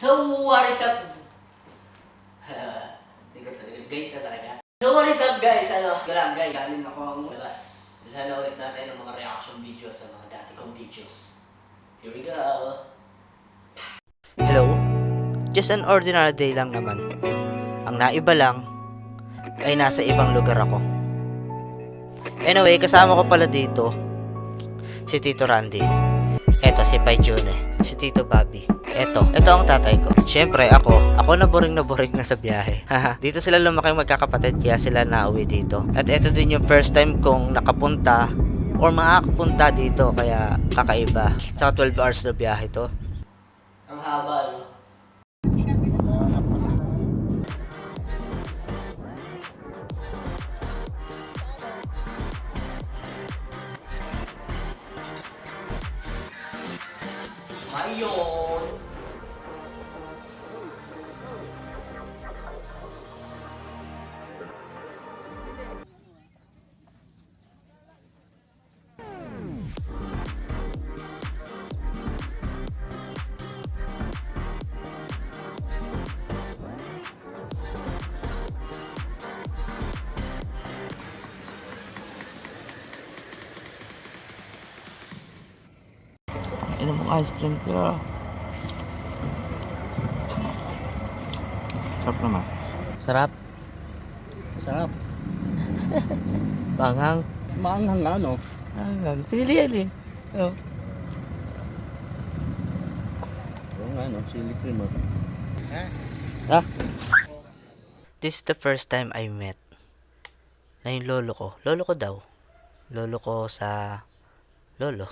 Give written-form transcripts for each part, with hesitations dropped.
So, what is up? Hindi ko talaga, guys na talaga. So, what is up guys? Galang guys, galing ako ang labas. Bisa na ulit natin ang mga reaction videos sa mga dati kong videos. Here we go. Hello? Just an ordinary day lang naman. Ang naiba lang ay nasa ibang lugar ako. Anyway, kasama ko pala dito si Tito Randy. Eto si Pai June, si Tito Bobby. Eto ang tatay ko. Syempre ako na boring na sa biyahe. Dito sila lumaki magkakapatid kaya sila nauwi dito. At eto din yung first time kong nakapunta or makakapunta dito kaya kakaiba. Sa 12 hours na biyahe to. Ang haba, no? Mayon! Inom mo ice cream ka. Sarap naman. Sarap? Sarap. Bangang. Maanghang nga, no? Bangang. Sili yan eh. Oh. Oo nga, no? Chili cream, oh. Ah. This is the first time I met na yung lolo ko. Lolo ko daw. Lolo ko sa lolo.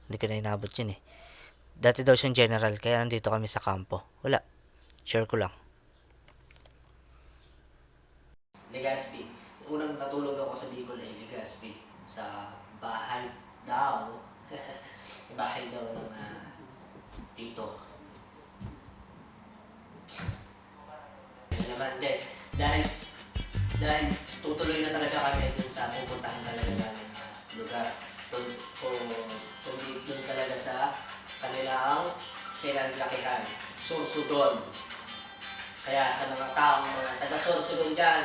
Hindi ko na inabot yun eh. Dati daw siyang general kaya nandito kami sa kampo. Wala. Share ko lang. Legazpi. Unang natulog ako sa Bicol ay Legazpi. Sa bahay daw. Bahay daw ng tito. Ito naman guys. Dahil tutuloy na talaga kami dun sa pupuntahan talaga namin na lugar. Doon talaga sa kanilang pinaglakihan. Sursudon. Kaya sa mga taong mga taga-Sursudon dyan,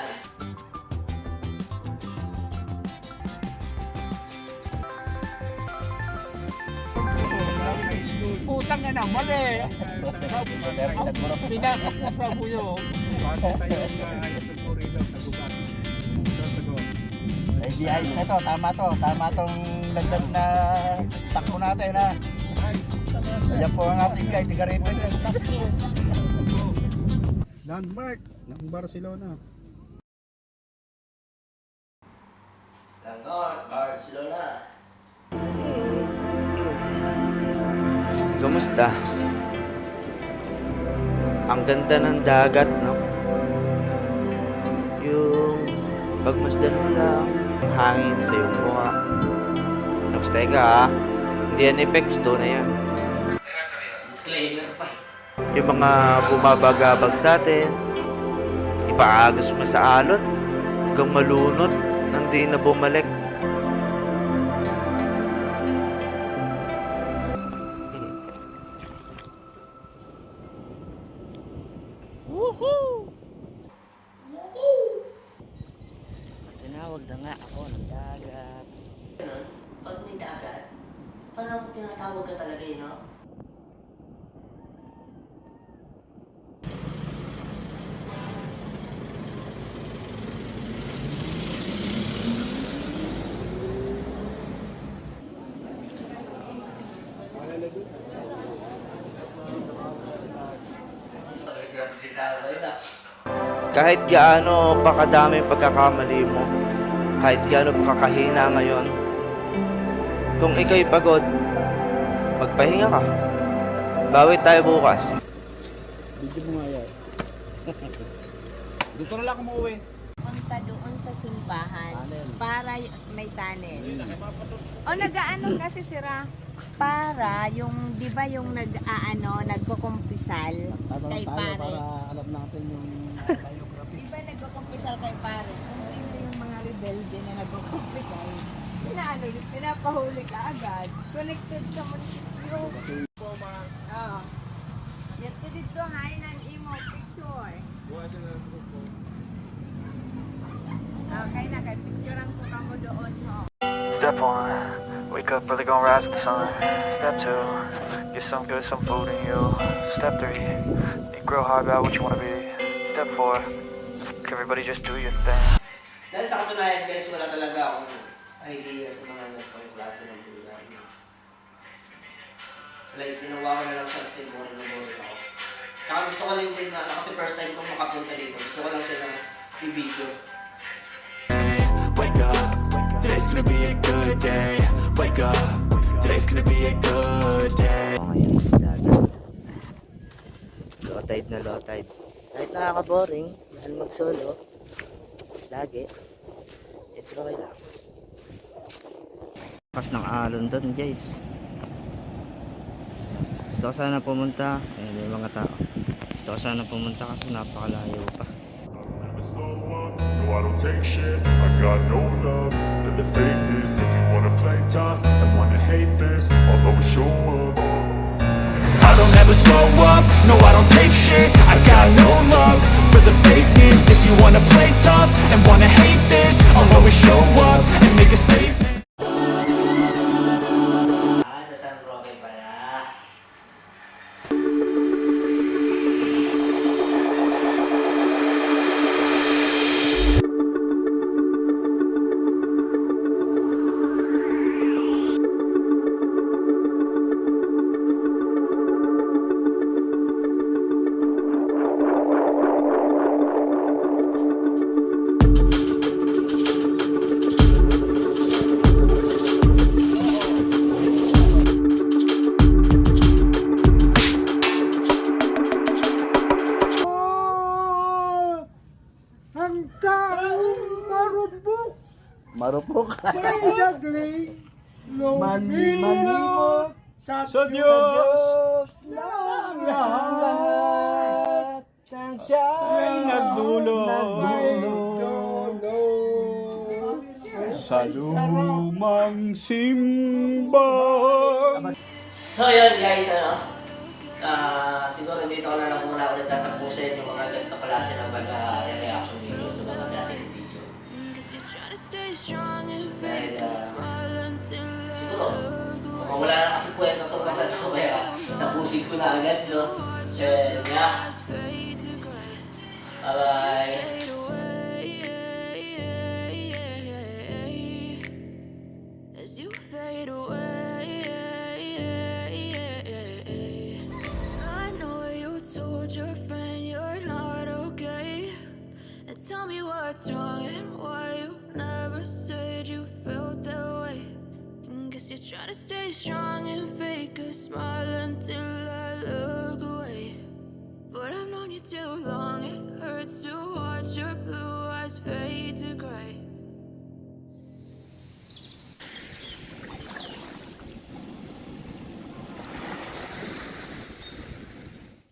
Utang na ng mali. Pinakap na po yun. Ay, di ayos na to. Tama to. Tama tong landas na takbo natin, ha? Ayan po ang ating guide. Tiga rito niya. Landmark ng Barcelona. Barcelona. Kamusta? Ang ganda ng dagat, no? Yung pagmasdan mo lang, ang hangin sa iyong mukha. Tapos teka ha, hindi yan effects do na yan. Disclaimer pa. Yung mga bumabagabag sa atin, ipaagos mo sa alon, hanggang malunod, hindi na bumalik. Woohoo! Tinawag na nga ako ng dagat. Ganun, pag may dagat, parang tinatawag ka talaga eh, no? Kahit gaano pa kadami pagkakamali mo, kahit gaano pa kakahina ngayon, kung ikaw'y pagod, magpahinga ka. Bawi tayo bukas. Video mo nga yan. Dito na lang umuwi. Punta doon sa simbahan Tunnel. para may tunnel. O nag-aano kasi sira para yung 'di ba yung nagkukumpisal kay pare. Para alam natin yung biography. 'Di ba nagkukumpisal kay pare? Kung sino yung mga rebelde na nagkukumpisal. Pinapahuli ka agad. Connected sa munisipyo. Oo. Yan to dito duhay ng imo picture. Okay, nakapicturean ko kamo doon ho. Step 1, wake up early, gonna rise with the sun. Step 2, get some good, some food in you. Step 3, think real hard about what you wanna be. Step 4, everybody just do your thing. Dahil sa katunayan guys, wala talaga akong idea sa mga ganitong klase ng bulan. Like, ginawa ko na lang siya kasi boring ako. Saka gusto ko lang din na, kasi first time kong makapunta dito, gusto ko lang siya ng i-video. Wake up, today's gonna be a good day. Wake up, today's gonna be a good day. Ngayon sa dagat. Low tide na low tide. Kahit nakaka-boring, dahil mag-solo, lagi, it's okay lang. Lakas ng alon doon guys. Gusto ko sana pumunta, may mga tao. Gusto ko sana pumunta kasi napakalayo pa. Never slow up, no I don't take shit. I got no love for the fakeness. If you wanna play tough and wanna hate this, I'll always show up. I don't ever slow up, no I don't take shit. I got no love for the fakeness. If you wanna play tough and wanna hate this, I'll always show up and make a statement. Sa San Roque pala. Ang taong marupok Marupok. ay nagling Manimot sa sa Diyos Diyos ng ng lahat. lahat ng siya Ay nagdulot sa lumang simbang. So yun guys, siguro dito ko na lang muna ulit tatapusin yung mga ganito klase ng reaction video sa mga dating video. Dahil, siguro, kung wala na kasi kwento itong mga ito, kaya tapusin ko na agad, no? And yeah. Bye-bye. As you fade away, I know you told your friend you're not okay. And tell me what's wrong and why you never said you felt that way. And guess you're trying to stay strong and fake a smile until I look away. But I've known you too long, it hurts to watch